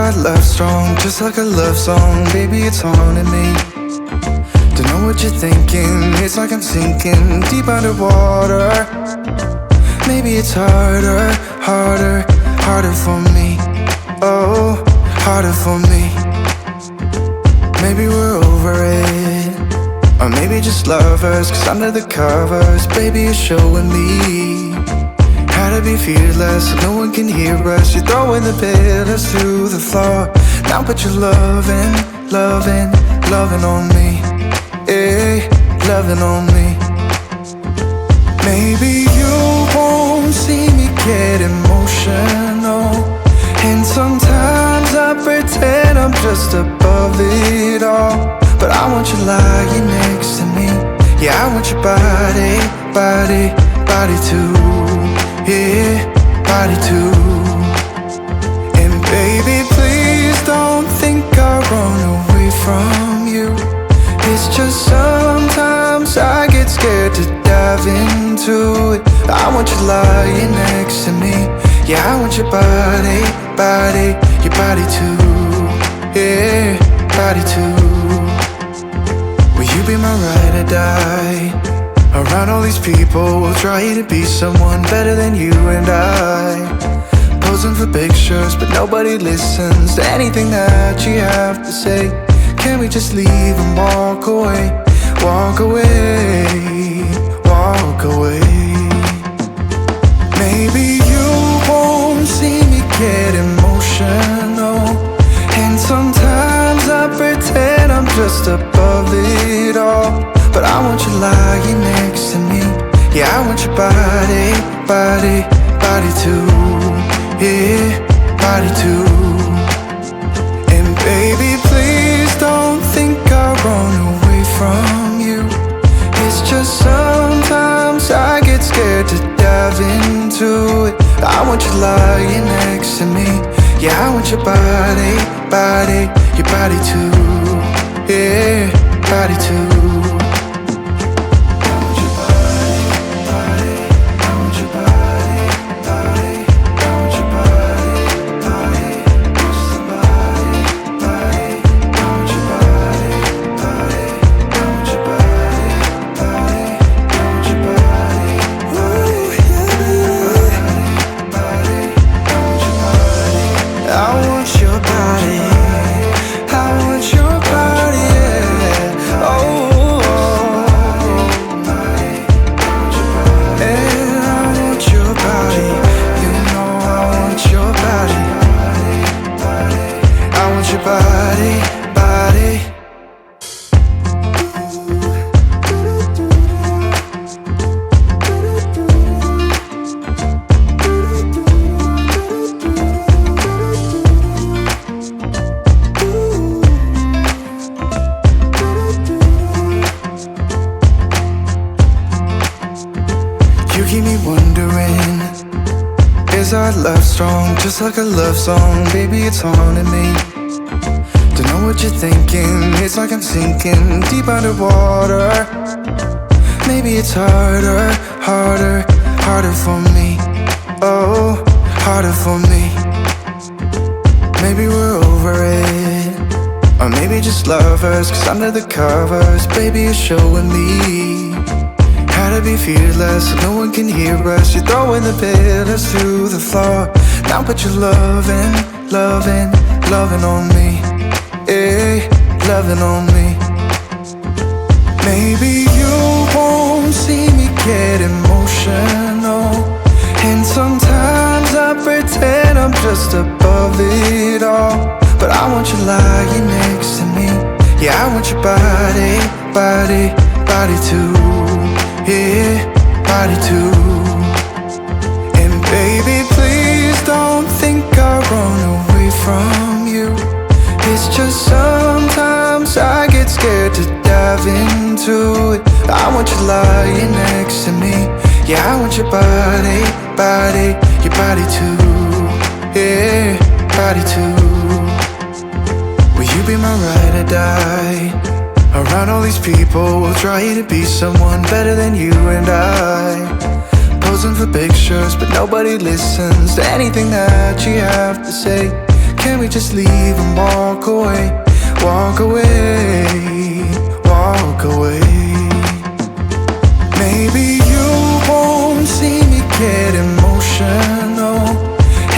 our love strong, just like a love song? Baby, it's haunting me. Don't know what you're thinking, it's like I'm sinking deep underwater. Maybe it's harder, harder, harder for me. Oh, harder for me. Maybe we're over it, or maybe just lovers, cause under the covers, baby, you're showing me how to be fearless, so no one can hear us. You're throwing the pillars through the floor. Now put your loving, loving, loving on me. Yeah, loving on me. Maybe you won't see me get emotional, and sometimes I pretend I'm just above it all. But I want you lying next to me. Yeah, I want your body, body, body too. Yeah, body too. And baby, please don't think I run away from you. It's just sometimes I get scared to dive into it. I want you lying next to me. Yeah, I want your body, body, your body too. Yeah, body too. Will you be my ride or die? Around all these people, we'll try to be someone better than you and I. Posing for pictures, but nobody listens to anything that you have to say. Can we just leave and walk away? Walk away, walk away. Maybe you won't see me get emotional, and sometimes I pretend I'm just above it all. But I want you lying next to me. Yeah, I want your body, body, body too. Yeah, body too. And baby, please don't think I run away from you. It's just sometimes I get scared to dive into it. I want you lying next to me. Yeah, I want your body, body, your body too. Yeah, body too. Just like a love song, baby, it's haunting me. Don't know what you're thinking, it's like I'm sinking deep underwater. Maybe it's harder, harder, harder for me. Oh, harder for me. Maybe we're over it, or maybe just lovers, cause under the covers, baby, you're showing me how to be fearless, so no one can hear us. You're throwing the pillars through the floor. Now put your loving, loving, loving on me. Yeah, loving on me. Maybe you won't see me get emotional, and sometimes I pretend I'm just above it all. But I want you lying next to me. Yeah, I want your body, body, body too. Yeah, body too. And baby, please don't think I run away from you. It's just sometimes I get scared to dive into it. I want you lying next to me. Yeah, I want your body, body, your body too. Yeah, body too. Will you be my ride or die? Around all these people, we'll try to be someone better than you and I. Posing for pictures, but nobody listens to anything that you have to say. Can we just leave and walk away? Walk away, walk away. Maybe you won't see me get emotional,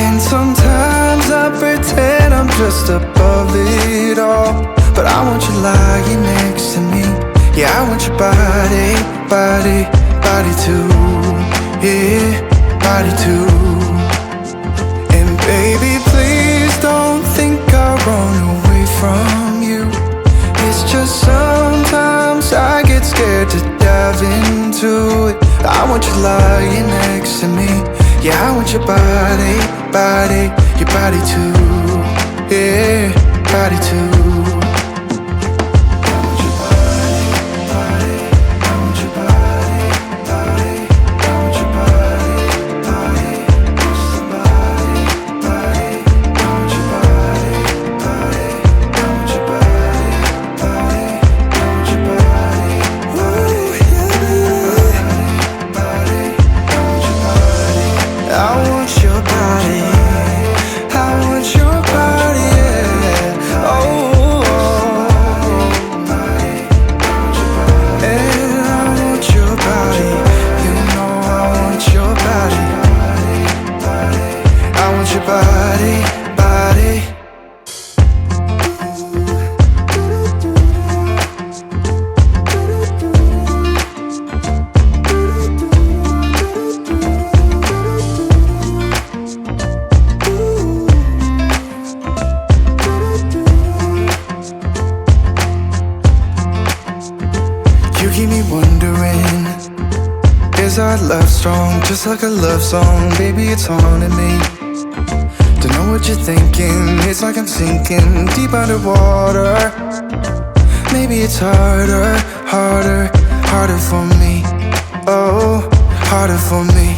and sometimes I pretend I'm just above it all. But I want you lying next to me. Yeah, I want your body, body, body too. Yeah, body too. And baby, please don't think I'll run away from you. It's just sometimes I get scared to dive into it. I want you lying next to me. Yeah, I want your body, body, your body too. Yeah, body too. Just like a love song, baby, it's haunting me. Don't know what you're thinking, it's like I'm sinking deep underwater. Maybe it's harder, harder, harder for me. Oh, harder for me.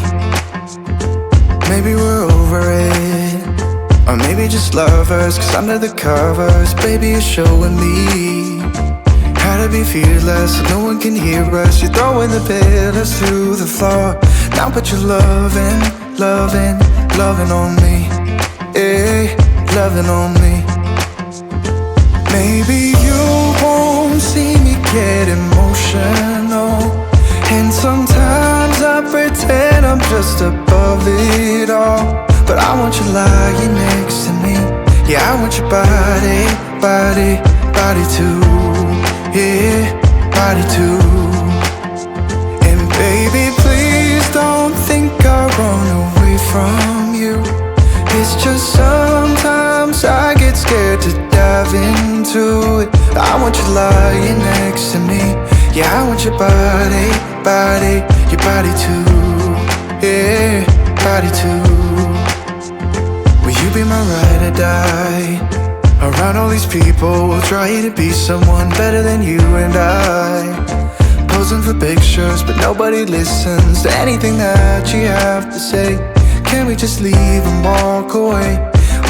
Maybe we're over it, or maybe just lovers, cause under the covers, baby, you're showing me how to be fearless so no one can hear us. You're throwing the pillars through the floor. Now put your loving, loving, loving on me. Yeah, loving on me. Maybe you won't see me get emotional, and sometimes I pretend I'm just above it all. But I want you lying next to me. Yeah, I want your body, body, body too. Yeah, body too. And baby, please don't think I'll run away from you. It's just sometimes I get scared to dive into it. I want you lying next to me. Yeah, I want your body, body, your body too. Yeah, body too. Will you be my ride or die? Around all these people, we'll try to be someone better than you and I. Posing for pictures, but nobody listens to anything that you have to say. Can we just leave and walk away?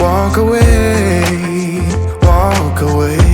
Walk away, walk away.